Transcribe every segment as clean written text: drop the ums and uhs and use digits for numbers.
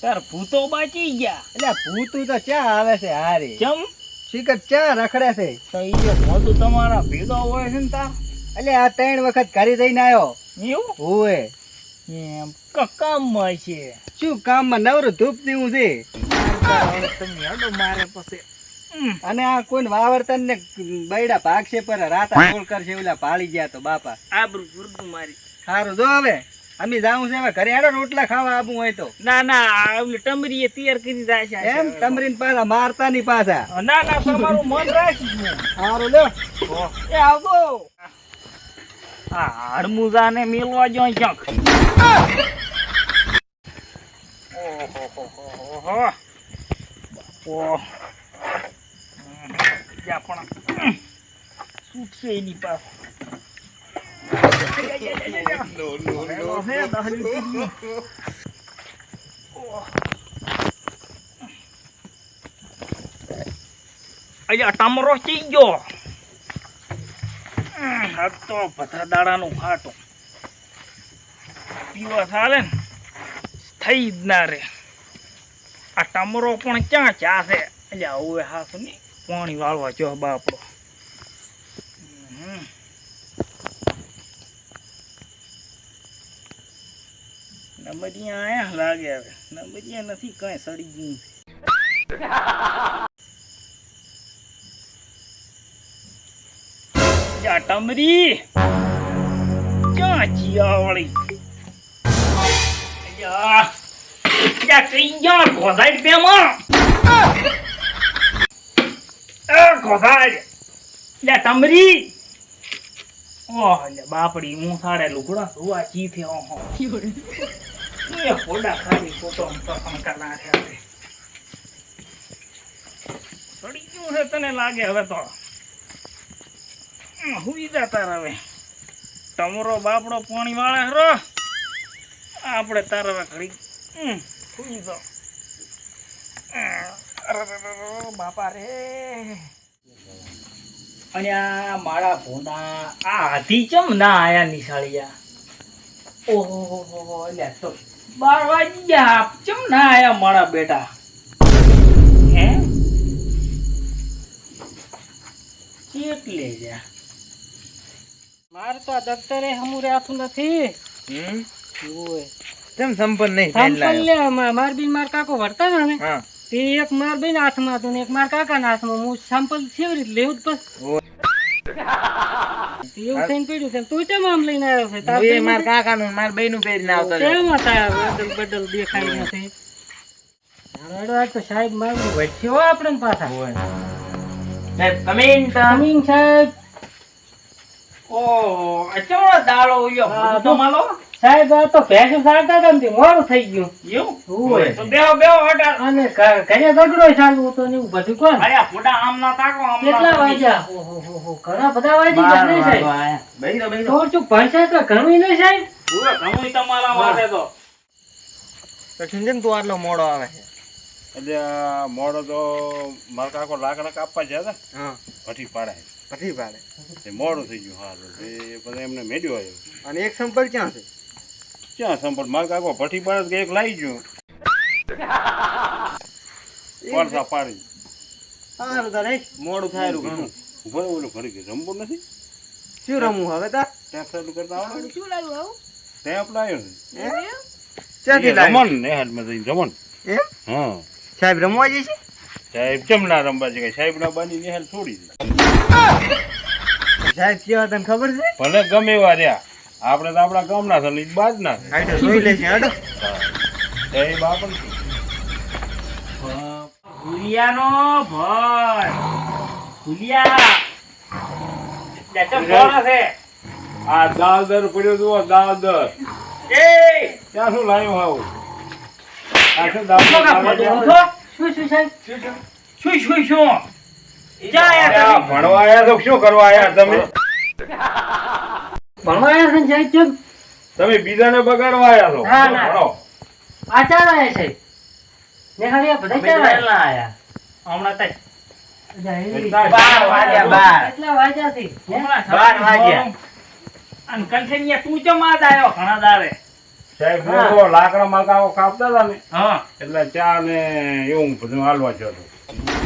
તાર ભૂતો બાચી ગયા. એટલે ભૂતું તો ચા આવે છે હારી. ચમ શિકર ચા રખડે છે. તો ઈ જે મોઢું તમારા ભેગો હોય છે ને તાર. એટલે આ 3 વખત ઘરે જઈને આવ્યો. એવું હોવે. એમ કામમાં છે. શું કામમાં નવરું ધૂપ દેવું છે. તમે હેડો મારે પછી. અને આ કોઈ વાવરતન ને બૈડા ભાગશે પર રાતા ગોળ કરશે ઓલા પાળી ગયા તો બાપા. આબરૂ ફૂરતું મારી. સારું જો હવે અમે જાવું છે હવે ઘરે હેડો રોટલા ખાવા આવું હોય તો. ના ના ઓલી ટમરીએ તૈયાર કરી જાય છે. એમ ટમરીન પાછા મારતા ની પાછા. ના ના તમારું મન રાખીશ હું. સારું લ્યો. એ આવજો. આ હડમુજા ને મેલવા જો ક્યાંક. ઓહો બાપો. જા પણ છૂટશે એની પાસે. અલ્યા ટમરો ચી ગયો. આ તો ભથરા દાડાનું ખાટું પીવા ચાલે ને થઈ જ ના રે. આ ટમરો પણ ક્યાં ચા છે. અલ્યા હવે હાથ ની પાણી વાળવા જો બાપડો. નંબરિયા આયા લાગે હવે. નંબરિયા નથી કઈ સડી ગયું છે. ટમરી ક્યાં જીયાવળી. કઈ ગયા ઘોસાઈ પેમાં. ઘોસાઈ ટમરી. ઓહ બાપડી હું સાડે લુગડા સુવા ચીથે. ઓહો એ ફોડા ખાલી ફોટો પસંદ કરના છે. સડી ગયું છે તને લાગે હવે તો. હુઈ જતા હવે. ટમરો બાપડો પાણી વાળે હરો. આપણે તારા હવે ઘડી હુઈ જાઓ. બાપા રે. અને આ મારા ભોંડા આ હાથી ચમ ના આયા નિશાળિયા. ઓહો લે તો 12 વાગી ગયા. ચમ ના આયા મારા બેટા. હે ચેટલે જા. મારે તો આ દફતરે હમુરે આથું નથી. ઓય કેમ સંપન્ન નહીં સંપન્ન લે. માર બી માર કાકો વર્તા ને હા તે એક માર બેન હાથમાં હતું ને એક માર કાકાના હાથમાં. હું સંપલ કેવી રીતે લેવું જ બસ. એવું થઈને પડ્યું છે. તું કેમ આમ લઈને આવ્યો છે. તાર માર કાકાનું માર બેયનું પહેરીને આવતો કેમ હતા બદલ દેખાઈ નથી. આજ તો સાહેબ મારું વચ્ચે હો આપણે પાછા. સાહેબ કમિંગ સાહેબ. ઓહ અચોડો દાળો ઉયો તો માલો સાહેબ. આ તો ભેંસો સારતા હતા ને મોડું થઈ ગયું. એવું હોય તો બેહો ઓર્ડર. અને ઘરે ગગડો ચાલુ હતો ને એવું બધું કોણ. અરે ફોટા આમ ના તાકો આમ. કેટલા વાગ્યા. ઓહો ઘણા બધા વાગી ગયા ને સાહેબ. બેહી તો ચૂપ ભણશે તો ઘણું નહીં સાહેબ. પૂરો ઘણું તમારા માટે તો સિંજન તું આટલો મોડો આવે છે. એટલે મોડો તો મારા કાકો લાકડા કાપવા ગયા હતા. હા ભઠ્ઠી પાડે. તે મોડું થઈ ગયું. હા પછી એમને મેળ્યો આવ્યો. અને એક સંપલ ક્યાં છે. ક્યાં સંપર્ક મારા કાકો ભઠ્ઠી પાડે એક લાવી ગયું. કોલસા પાડી. સારું તારે મોડું થાય. ઉભો ઓલું ઘડી ગયું રમવું નથી. શું રમવું હવે તાર. ટેપ ચાલુ કરતા આવડે. શું લાવ્યું આવું? ટેપ લાવ્યો છે. રમણ ને હાથમાં જઈને રમણ. એમ હા સાહેબ રમવા જઈશે. સાહેબ કેમ ના રમવા છે. સાહેબ ના બની નિહાલ છોડી દે. સાહેબ કેવા તને ખબર છે. ભલે ગમે એવા રહ્યા. આપણે તો આપણા ગામના છે બાદ ના છે. આઈટો જોઈ લેશે. હડો સાહેબ આપણ ભૂલિયાનો ભાઈ ભૂલિયા. ચમ કોણ છે. આ દાદર પડ્યો તો દાદર. એ ત્યાં શું લાવ્યો આવું. આ શું ઉઠો કા દાદર ઉઠો. શું સાહેબ શું જા યાર. ભણવા આયા તો શું કરવા આયા તમે. ભણવા આયા છે સાહેબ. ચમ તમે બીજાને બગાડવા આયા છો. ના, ના. ભણો. આચાર આયા છે. ને ખાલી આ બધા ચાર આયા. હમણાં તક 12 વાગ્યા. કેટલા વાગ્યા થી. 12 વાગ્યા. અંકલ છે ને તું ચમ આજ આવ્યો ઘણા દાડે. સાહેબ લોકો લાકડા મકાઓ કાપતા હતા ને હા એટલે ચા ને એવું બધું હાલવા જતો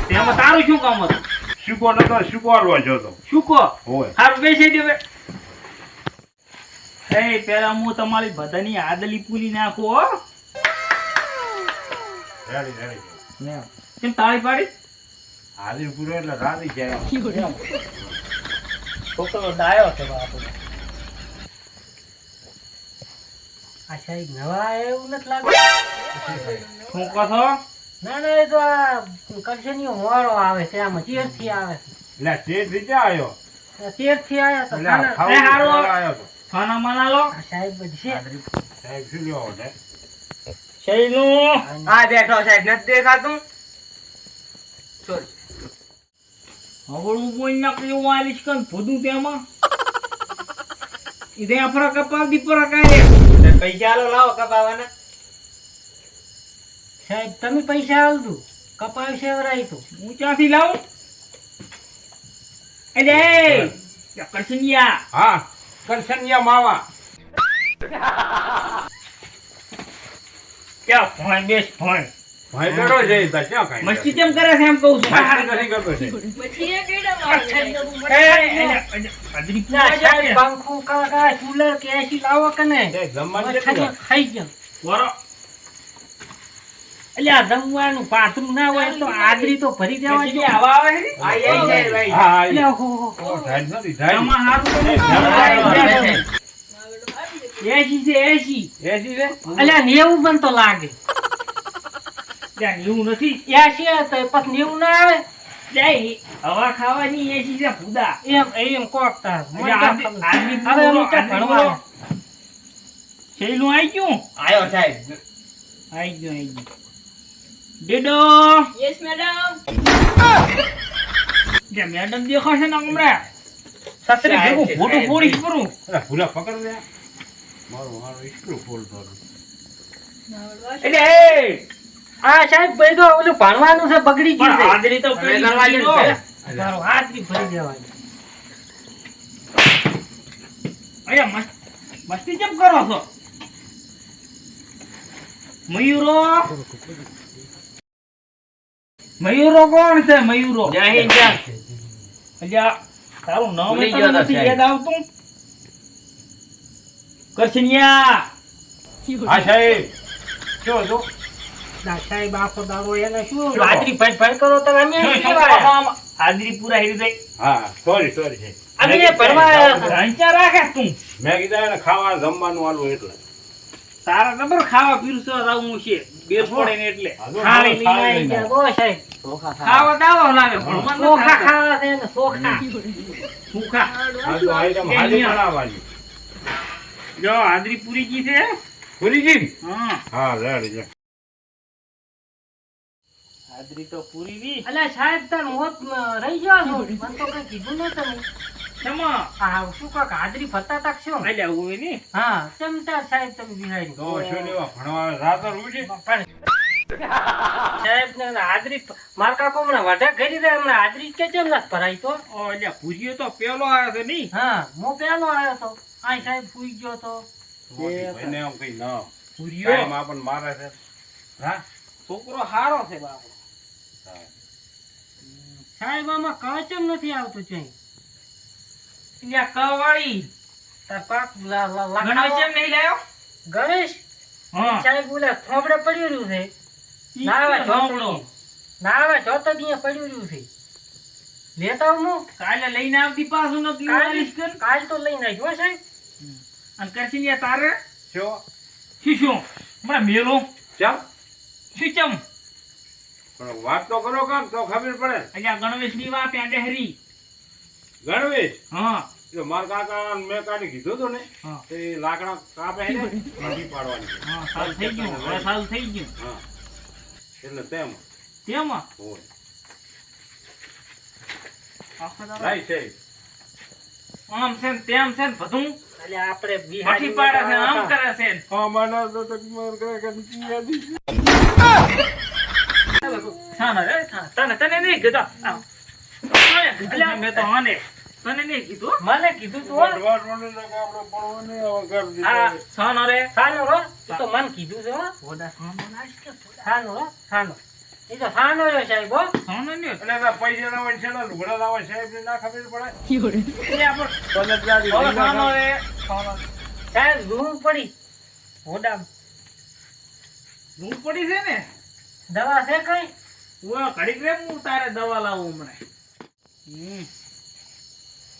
તેમાં તારું શું કામ હતું? શીખો નતો શીખો હાલવા જતો શું કહો? હોય હારું બેસી દેવે. એ પેલા હું તમારી બધાની આદલી પૂરી નાખું હો. રેડી રેડી કેમ તાળી પાડી? હાજર પૂરો એટલે રાતી જાય છોકરો ડાયો છે બાપુ. આ સાહેબ નવા એવું નથી લાગતું. શું કહો છો? ના ના એ તો આ કરશનીયો મોડો આવે છે આમાં ચેરથી આવે છે. એટલે તે રીતે આવ્યો ચેરથી આવ્યા તો એટલે ખાવા આવ્યો તો ખાના માના લો. આ સાહેબ બધી છે. સાહેબ શું લેવો છે શૈલું આ બેઠો સાહેબ નથી દેખાતું. હવળું બોઈ નાખી હું આલીશ કન ભૂદું તેમાં. ઈદે અફરા કપાલ દી પર કાય પૈસા આલો લાવો કપાવાના. સાહેબ તમે પૈસા આલજો કપાવ સેવરાય તો હું ક્યાંથી લાવું? અરે કરશનિયા હા કરશનિયા માવા ક્યાં ફોન બેસ ફોન ભાઈ બેઠો છે ઈ તો ક્યાં કાંઈ મસ્તી કેમ કરે છે એમ કહું છું. મસ્તી નથી કરતો છે સાહેબ પંખો કાકા કુલર કે એસી લાવો કને એ જમવાનું કેટલું ખાઈ ગયો વરો. અલ્યા જમવાનું પાથરું ના હોય તો આદરી તો ભરી દેવા જોઈએ. આવા આવે છે આ એ છે ભાઈ. હા અલ્યા હો ઢાઈ નથી ઢાઈ આમાં હારું એસી છે એસી. એસી છે અલ્યા 90 બનતો લાગે. ત્યાં 90 નથી 80 તો પછી 90 ના આવે. જાય હવા ખાવાની એસી છે ભૂદા એમ કોકતા. હવે અમે ક્યાં ભણવા શૈલું આવી ગયું? આયો સાહેબ. આવી ગયું. ડેડો યસ મેડમ. જે મેડમ દેખાશે ને હમણાં સસરી ભેગું ફોટો ફોડી કરું. અરે ભૂલા પકડ લે મારું ઇસ્ક્રૂ ફોલ કરું એટલે એ આ સાહેબ ભાઈ તો ઓલું ભણવાનું છે બગડી ગયું પણ છે. હાજરી તો હવે પેલી કરવા દીધો. જેવું તારો હાજરી ભરી દેવાની. અરે મસ્તી કેમ કરો છો? મયુરો કોણ છે? મયુરો જય હિન્દ સર. અલ્યા તારું નામ ભૂલી તને ગયો તો નથી સાહેબ. યાદ આવતું? કરશનિયા હા સાહેબ શું હતું સાહેબ આખો દાડો એને શું રાત્રિ ફટ કરો તો અમે શું કેવા હાજરી પૂરા હેરી જાય. હા સોરી છે અમે ભણવા આવ્યા હતા. રંચા રાખે તું મેં કીધા એને ખાવા જમવાનું આલું એટલે તારા ખબર ખાવા પીરસો આવું છે બે પડે ને એટલે હાલો, ખાલી લઈને હાલો, આવી ગયા. હાલો. બહુ સાહેબ ખાવા દાવો લાગે ભણવાનું ચોખા ખાવા છે ને ચોખા સુખા આ તો આઈટમ હાજી બનાવવાની જો હાજરી પૂરી કી છે. પૂરી જી હા હા રેડી છે હાજરી તો પૂરી વી. અલ્યા સાહેબ તાર મોત રહી ગયો છો. મને તો કઈ કીધું ન તમે. શેમાં? આ શું કાક હાજરી ફરતા તાક શું? અલ્યા હોય ને હા ચમચા સાહેબ તમે બિહારી. તો શું લેવા ભણવા રાત રૂડી સાહેબ ને હાજરી માર કાકો હમણાં વાઢા કરી દે હમણાં હાજરી કે કેમ નથી ભરાઈ તો? ઓ અલ્યા પૂરીઓ તો પેલો આવ્યો છે નહીં. હા હું પેલો આવ્યો તો. આ સાહેબ સુઈ ગયો તો. ભાઈને એમ કઈ ના પૂરીઓ કાયમ આપણને મારે છે હા છોકરો હારો છે બાપો. સાહેબ આમાં કચમ નથી આવતું છે. અલ્યા કવાળી તાર પાક ગણવેશ એમ નહીં લાયો? ગણેશ હા સાહેબ બોલે થોબડે પડ્યું રહ્યું છે. ઈ નાવા તો જોતો સાંભળો. નાવા જોતો દિયે પડ્યું રહ્યું છે. લેતા આવું હું. કાલે લઈને આવતી પાછું નથી વાલીશ કર. કાલ તો લઈને આવ્યો હો સાહેબ. અને કરશનિયા તારે શું શીશો હમણાં મેલો ચમ શીચમ. પણ વાત તો કરો કામ તો ખબર પડે અલ્યા ગણવેશની વાત ત્યાં ડહેરી. ગણવેશ હા જો માર કાકા મેં કાઢી કીધું હતું ને હા તો એ લાકડા કાપે ને નથી પાડવાની હા સારું થઈ ગયું. હવે સારું થઈ ગયું. હા એટલે તેમ તેમાં હોય આખો દાડો રાઈ છે આમ છે ને તેમ છે ને બધું એટલે આપણે મઠી બિહારી પાડે છે ને આમ કરે છે ને. હા મને તો તકલીફ કરે કે યાદી શાના રે? તને નહીં કીધું. આમ. અલ્યા મેં તો આને તને નહીં કીધું મને કીધું તું હો. વડવાટ વડું તો આપણે પડવાની હવે ઘર દીધું. હા સાનો રે સાનો રો તું તો મને કીધું છે હો ઓડા સાનો નાશ કે સાનો રો સાનો એ તો સાનો રે સાહેબ હો સાનો ને એટલે એના પૈસા ના હોય છે ને લુગડા ના હોય સાહેબ ને ના ખબર પડે એ આપણ પલટદારી ઓલો સાનો રે સાનો સાહેબ ધૂળ પડી ઓડા ધૂળ પડી છે ને દવા છે કઈ ઓ ઘડીક રે હું તારે દવા લાવું હમણાં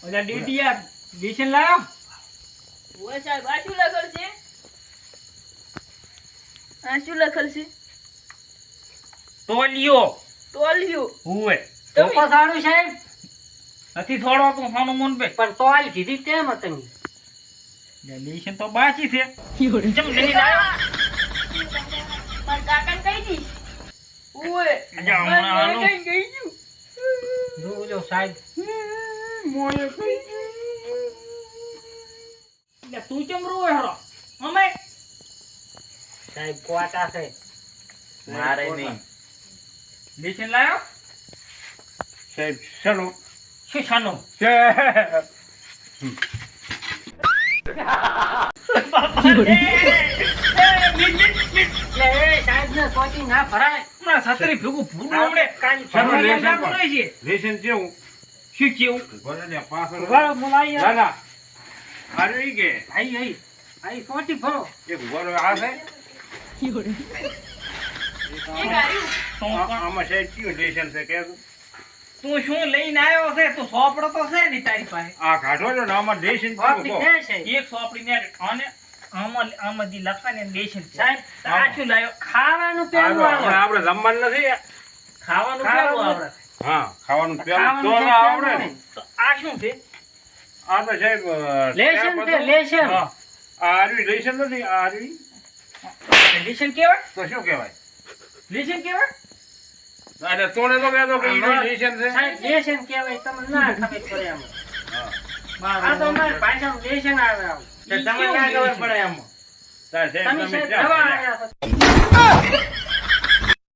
ઓલા ડીડીઆર ડિશન લાયો ઓય સાહેબ આ શું લખેલ છે આ શું લખેલ છે તોલિયો તોલિયું હુએ તમે- તો સાડું સાહેબ નથી થોડો તું સાનું મન બે પણ તો આલ કીધી તેમ તમે ડિશન તો બાકી છે ચમ નહીં લાયો મારા કાકાને કહી દીશ ઓય અજા હમણાં આલો. કઈ ગઈ છું જોજો સાહેબ મોય કઈ એટલે તું કેમ રોવે હરો અમે સાહેબ કોટા છે મારે નહીં ડિશન લાયો સાહેબ શેનો શું છાનો રેશન જેવું શું કેવું ભલે પાછળ ઉભા મોલાઈ ના ના અરે ઈ કે આઈ આઈ આઈ સોટી ભરો એક ગોરો આ છે એ ગાડી આમાં સાહેબ કયું રેશન છે કે તું શું લઈને આવ્યો છે તું સોપડો તો છે ને તારી પાસે આ કાઢો છો ને આમાં રેશન સોપડી કેવું છે સાહેબ એક સોપડી ને અને આમાં દી લખા ને દેશન સાહેબ આ શું લાયો ખાવાનું પેલું આવે આપણે જમવાનું નથી ખાવાનું પેલું આવે હા ખાવાનું પેલું તો ખાવાનું ના આવડે ને. તો આ શું છે આ તો સાહેબ લેશન છે લેશન હા આ આરવી લેશન નથી આ આરવી લેશન કેવાય તો શું કહેવાય લેશન કેવાય અરે તોને તો કહેતો કે ઈ લેશન છે સાહેબ લેશન કેવાય તમને ના ખબર પડે આમ આ તો અમારે ભાષામાં લેશન આવે આમ તો તમને ના ખબર પડે આમ તાર સાહેબ તમે તમે સાહેબ ક્યાં દવા ગયા? આવ્યા છો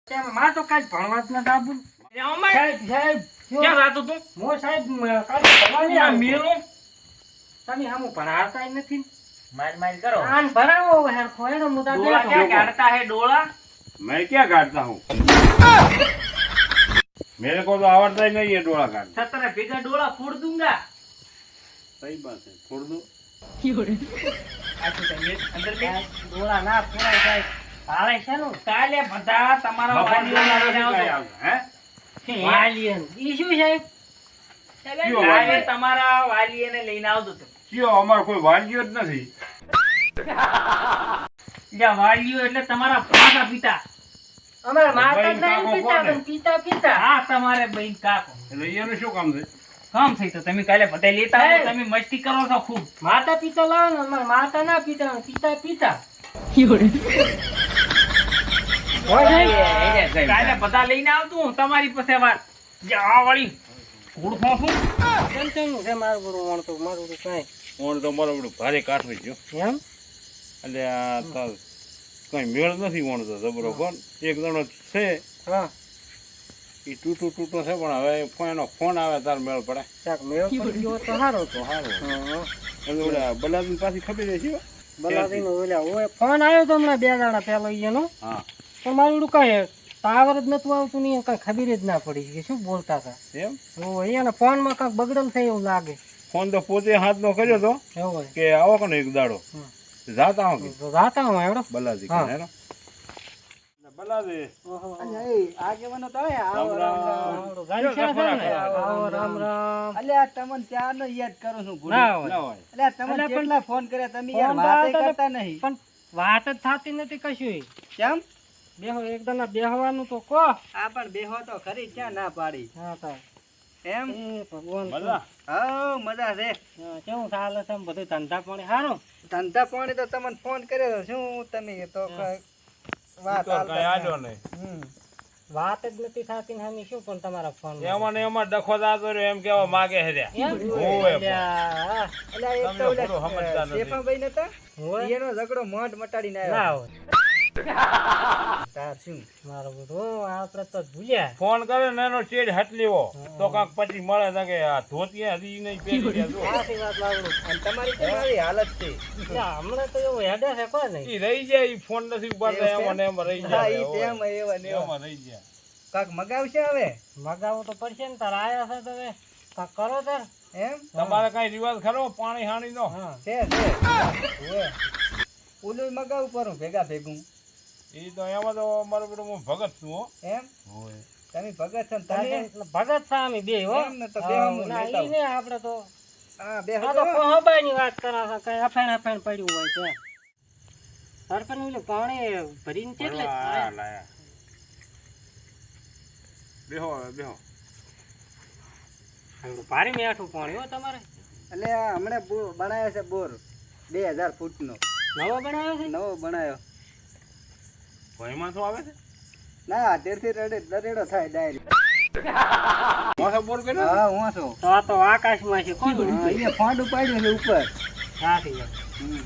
તેમ માં તો કાંઈ ભણવા જ નથી આવું સાહેબ સાહેબ ક્યાં જાતો તું મો સાહેબ કાલે ભણવાની આ મેરો તમે હમુ ભણાવતા નથી માર કરો આન ભરાવો હેર ખોયનો મુદા ડોળા ક્યાં કાઢતા હે ડોળા मैं क्या काटता हूँ मेरे को तो आवड़ता ही नहीं है डोला काटना સતરે ભેગા ડોળા ફોડ દૂંગા सही बात है छोड़ दो અંદર બે ડોળા ના ફોડાય સાહેબ હાલે છે નું કાલે બધા તમારા વાલીઓને લઈને આવજો हैं વાલીઓને ઈ શું સાહેબ क्यों કાલે वाली? તમારા વાલીઓને લઈને આવજો તો क्यों हमारे कोई वालियो ज नहीं જ્યાં વાલીઓ એટલે તમારા માતા પિતા અમારા માતા બહેન કાકો નહીં પિતા કોને? પણ પિતા પિતા હા તમારે બહેન કાકો એટલે એનું શું કામ છે કામ થઈ તો તમે કાલે બધા લેતા આવો તમે મસ્તી કરો છો ખૂબ માતા પિતા લાવો ને અમારા માતા ના પિતા પિતા પિતા કાલે બધા લઈને આવતું હું તમારી પાસે વાત જે આ વાળી ઘોડ ફોસું કેમ છે મારું બધું વણતું મારું બધું કાંઈ ઓણ તો મારો બધું ભારે કાઠવી ગયો એમ એટલે આ તો કઈ મેળ નથી વણતો જબરો કોણ એક જણો છે હા એ તૂટું તૂટું છે પણ હવે એનો ફોન આવે તાર મેળ પડે ચાક મેળ પડી ગયો તો સારો તો સારું હા એટલે ઓલા બલાદની પાછી ખબર છે બલાદીનો ઓલા ઓય ફોન આવ્યો તો હમણાં 2 દાડા પહેલો એનો હા પણ મારું બધું કાંઈ ટાવર જ નતું આવતું ને કાંઈ ખબર જ ના પડી કે શું બોલતા હતા એમ એને ફોનમાં કાંઈક બગડલ થાય એવું લાગે ફોન તો પોતે હાથનો કર્યો તો એવું હોય કે આવો કે એક દાડો હમ. જાતા હું કે તો જાતા હું એવડો બલાદી હા. કે હેનો બલાદી આગેવાનો તો આવો રામ રામ રામ. આવો રામ રામ અલ્યા તમને ચારનો યાદ કરું છું ભૂલી. ના હોય ના હોય અલ્યા તમને કેટલા ફોન કર્યા તમે યાર ફોન વાતે તો કરતા નહીં પણ વાત જ થતી નથી કશું કેમ બેહો એકદમ બેહવાનું તો કહો આ પણ બેહો તો ખરી ક્યાં ના પાડી હા તાર એમ એ ભગવાન મજા હા મજા છે હા, કેવું ચાલે છે આમ બધું ધંધા પાણી સારું ધંધા પાણી તો તમને ફોન કર્યો તો શું તમે તો કઈ વાત તો કઈ હાલતા આડો નહીં હમ. વાત જ નથી થતી ને હામી શું પણ તમારા ફોન એમાં ને એમાં ડખો દાતો રહ્યો એમ કેવા માગે છે અલ્યા એક તો તમે થોડું સમજતા નથી. શેફાભાઈ નતા એનો ઝઘડો મોઢ મટાડીને ના આવ્યો હોય તાર શું મારો બધું આપણે તો ભૂલ્યા. ફોન કરે ને એનો ચેડ હટ લેવો તો કાંક પછી મળે તો કે આ ધોતિયા હજી નહીં પહેરી ગયા જો. સાચી વાત લાવડું. અને તમારી કેવી હાલત છે એટલે હમણાં તો એવું હેડે છે કોઈ નહીં. ઈ રહી જાય ઈ ફોન નથી ઉપાડતા એમાં ને એમાં રહી હા જાય ઈ તેમ એવા ને એવા એમાં રહી જાય. કાક મગાવશે હવે મગાવું તો પડશે ને તાર આયા છે તો હવે કાંઈક કરો તાર. એમ તમારે કઈ રિવાજ ખરો પાણી હાણી નો? હા છે ઓએ ઓલું મગાવું પરું ભેગા ભેગું ઈ તો એમાં તો મારો બેટો હું ભગત છું હો. એમ હોય તમે ભગત છો ને તારે તમે એટલે ભગત સામી બે હો. એમ ને તો બે હમું ના, લેતા ઈ ને આપણે તો હા બે આ તો કોહબાઈની વાત કરે છે. કઈ અફેણ પડ્યું હોય છે. સરપંચ ઓલું પાણી ભરીને કેટલે લાયા લાયા. બેહો હવે, બેહો. ભારી મીઠું પાણી હો તમારે. એટલે આ હમણાં બનાવ્યો છે બોર 2000 ફૂટનો નવો બનાવ્યો છે. નવો બનાવ્યો ભયમાં શું આવે છે? ના તેરથી દરેડો થાય ડાયરેક્ટ મોસો બોર કર્યો? હા હું છું તો આ તો આકાશમાં છે. કોણ હા, અહીંયા ફોંડ ઉપાડ્યું છે ઉપર સાચી વાત. હમ.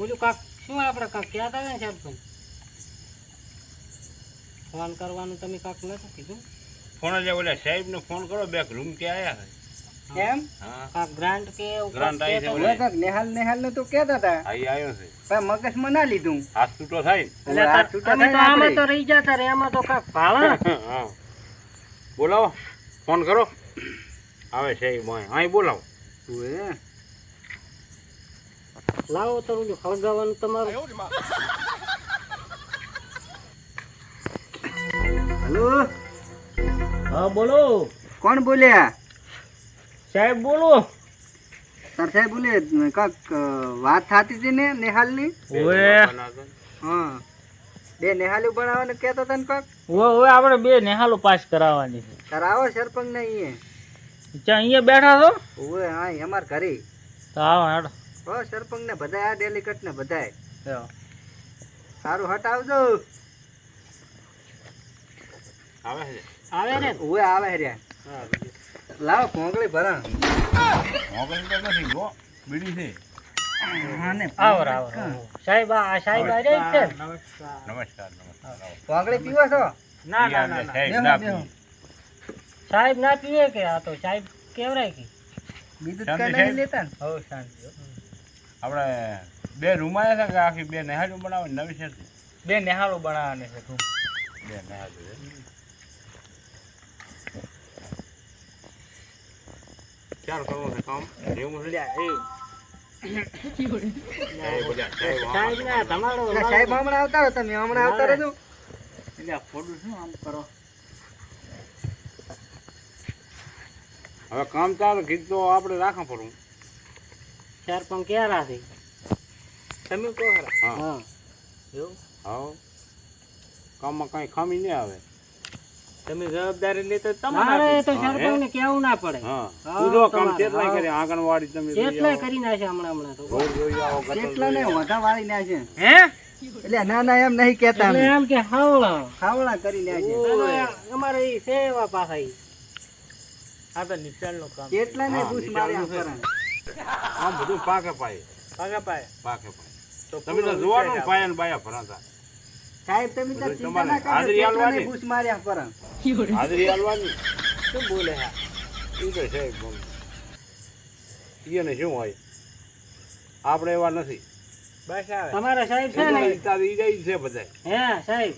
ઓલું કાક શું આપણે કાક કહેતા હતા ને સરપંચ ફોન કરવાનું તમે કાક નતું કીધું. ફોન જ ઓલા સાહેબ ને ફોન કરો બે રૂમ કે આયા છે. એમ હા કાક ગ્રાન્ટ કે એવું ગ્રાન્ટ કાક આવી છે કહેતા ઓલે. હવે કાંઈક નેહાલ ને તો કહેતા હતા આઈ આવ્યો છે. પણ મગજમાં ના લીધું હાથ છૂટો થાય ને. એટલે હવે આ તાર- છૂટા અમે તો થાય ને આમાં તો આપણે. રહી જતા રે એમાં તો કાક ભાવે. હા બોલાવો ફોન કરો આવે છે અહીં બોલાવો. ઓએ લાવો તો ઓલું હળગાવાનું તમારું. હલો હા બોલો કોણ બોલ્યા સાહેબ બોલો. સર સાહેબ બોલે કાંક વાત થતી હતી ને નેહાલની હા બે નેહાલી બનાવવાનું કહેતા હતા ને કાંક હવે આપણે બે નેહાલો પાસ કરાવવાની છે. તાર આવો સરપંચ ને અહીંયા ત્યાં અહીંયા બેઠા છો ઓએ હા અમાર ઘરે તો આવો હેડો. હો સરપંચ ને બધાય આ ડેલિકેટ ને બધાય સારું હટ આવજો આવે છે આવે ને ઓએ આવે રહ્યા લાવો કોંગળી ભરા મોકલી તો નથી ગો બીડી છે. હા ને આવો આવો સાહેબ આ સાહેબ આ રહી છે. નમસ્કાર નમસ્કાર. કોંગળી પીવો છો ના ના ના ના. સાહેબ બેહો, ના બેહો. પીએ. સાહેબ ના પીવે કે આ તો સાહેબ કેવરાય કે બીજું શાંતિ કઈ સાહેબ? નહીં લેતા ને હો શાંતિ હો. આપણે બે રૂમ આવ્યા છે કે આખી બે નહેરું બનાવે નવી છે? બે નેહાલો બનાવવાની છે તું. બે નહેરું છે. ચાલ કરવું છે કામ એવું છે. સાહેબ બધા સાહેબ સાહેબ ના તમારો એટલે સાહેબ હમણાં આવતા રહો તમે હમણાં આવતા રહેજો એટલે ખોટું શું આમ કરો. હવે કામ ચાલે કીધું તો આપણે રાખવા પડવું. ચાર પણ ક્યાં છે તમે કહો ખરા. હા હા એવું હા કામમાં કઈ ખામી નહીં આવે. તમે જવાબદારી લેતો તમારે તો સરપંચ ને કેવું ના પડે. હા હા, તું જો કામ તમારે, કેટલાય હા. કરે આંગણવાડી તમે જોઈ કેટલાય આવો. કરી નાખ્યા હમણાં તો. રોડ જોઈ આવો ગટર કેટલા ને જોઈ આવો. વધા વાળી ના છે હે એટલે ના ના એમ નહીં કેતા એટલે અમે એમ કે હાવળા ખાવડા કરી ના છે અમારે ઈ સેવા પાછા ઈ. આ તો નિશાળનું કામ. કેટલા ને હા, બૂસ મારે આમ નિશાળનું કરે આમ બધું પાકે પાય પાકા પાય. પાકે પાય. તમે તો જોવાનું ને પાયા ને બાયા ભરાતા. સાહેબ તમે તો બધું ચિંતા તમારે ના કરો હાજરી કેટલા ને આલવાની. બૂસ મારે આમ કરે હાજરી આલવાની. શું બોલે હા ઈ તો છે એને શું હોય આપણે એવા નથી. બસ આવે તમારા સાહેબ છે ને ઈ છે બધા. હે સાહેબ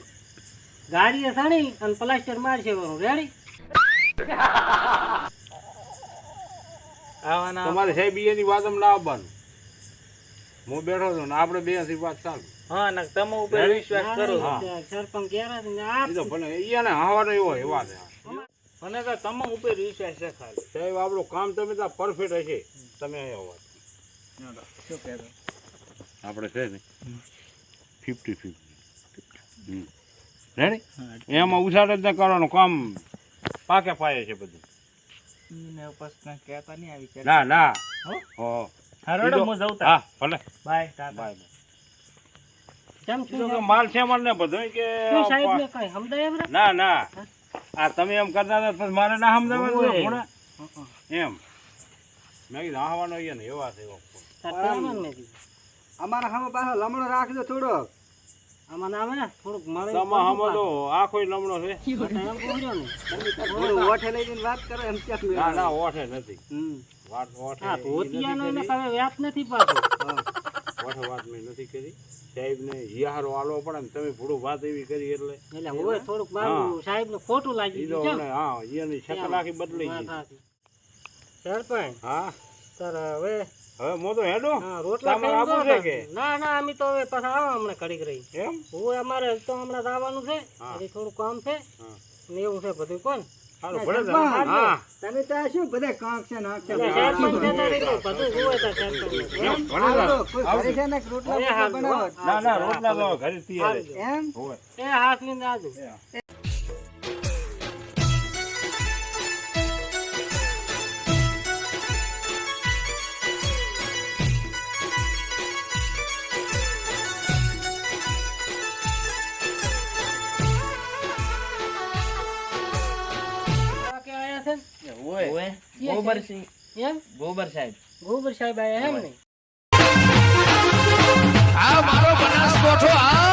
ગાડીએ સણી અને પ્લાસ્ટર મારશે વરું રેડી. આવાના તમારે સાહેબ એની વાત ના આવવાનું. હું બેઠો છું ને આપણે બે થી વાત ચાલુ. હા ના તમે ઉપર વિશ્વાસ કરો. હા. સરપંચ ક્યારે આ ઈ તો ભલે એને હવાનો એવો એવા છે. મને તો તમે ઉપર વિશ્વાસ છે ખાલી. સાહેબ આપણું કામ તમે ત્યાં પરફેક્ટ હશે તમે અહીંયા વાત શું કહેતો આપણે છે ને 50-50 રેડી એમાં ઉછાળે જ કરવાનું કામ પાકે પાયે છે બધું. કહેતા નહીં આવી ના ના હો હારોડો હું જઉં તા. હા ભલે બાય ટાટા. બાય કેમ બીજું છું કે માલ છે મને બધું કે શું સાહેબ ને કઈ સમજાય એમ રે? ના ના આ તમે એમ કરતા હતા પછી મારે ના સમજાવવાનું ઓય. થોડા એમ મેં કીધું આવવાનો ને એવા છે એવો. તાર કહેવાનું ને કીધું. અમારા હામે પાછો લમણો રાખજો થોડો આમાં નામે થોડુંક મળે તમા હમો તો આખોય લમણો છે. એમ કહ્યો ને થોડું ઓઠે લઈ જઈને વાત કરો એમ ક્યાંક મેળ ના આવે. ના ઓઠે નથી. હમ. વાત ઓઠે હા ઈ ધોતિયાનો નથી એને કરી. હવે વ્યાપ નથી પાછો ઓઠે વાત મેં નથી કરી. સાહેબને હિયારો આલવો પડે ને તમે ભૂડું વાત એવી કરી એટલે એટલે હોય થોડુંક મારું સાહેબ નું ખોટું લાગી ઈ તો ગયું હમણાં હા એની શકલ આખી બદલાઈ ગઈ. સરપંચ હા સર હવે હવે મો તો હેડો હા, રોટલા તમારે ખાઈને આપવું જાઓ છે કે? તમે. ના ના અમે તો હવે પાછા આવો હમણાં ઘડીક રહી એમ હું અમારે તો હમણાં જવાનું છે હા. હજી થોડું કામ છે હા. ને એવું છે બધું કોણ સારું ના, ભલે સરપંચ, તારે. હા તમે તો આ શું બધા કાંક છે નાક છે એટલે સરપંચ છે તો એટલે બધું જુએ છે સરપંચ એમ, ભલે હાલો, તારે. કોઈ ઘરે છે ને રોટલા હવે બોટલા હાલ બનાવો. ના ના રોટલા તો ઘરે તૈયાર છે. એમ હોય. એ હાથ લઈને આવજો આ કે આયા છે ને? ગોબરસિંહ એમ ગોબર સાહેબ ગોબર સાહેબ આયા એમ ને આ મારો બનાસકોઠો આ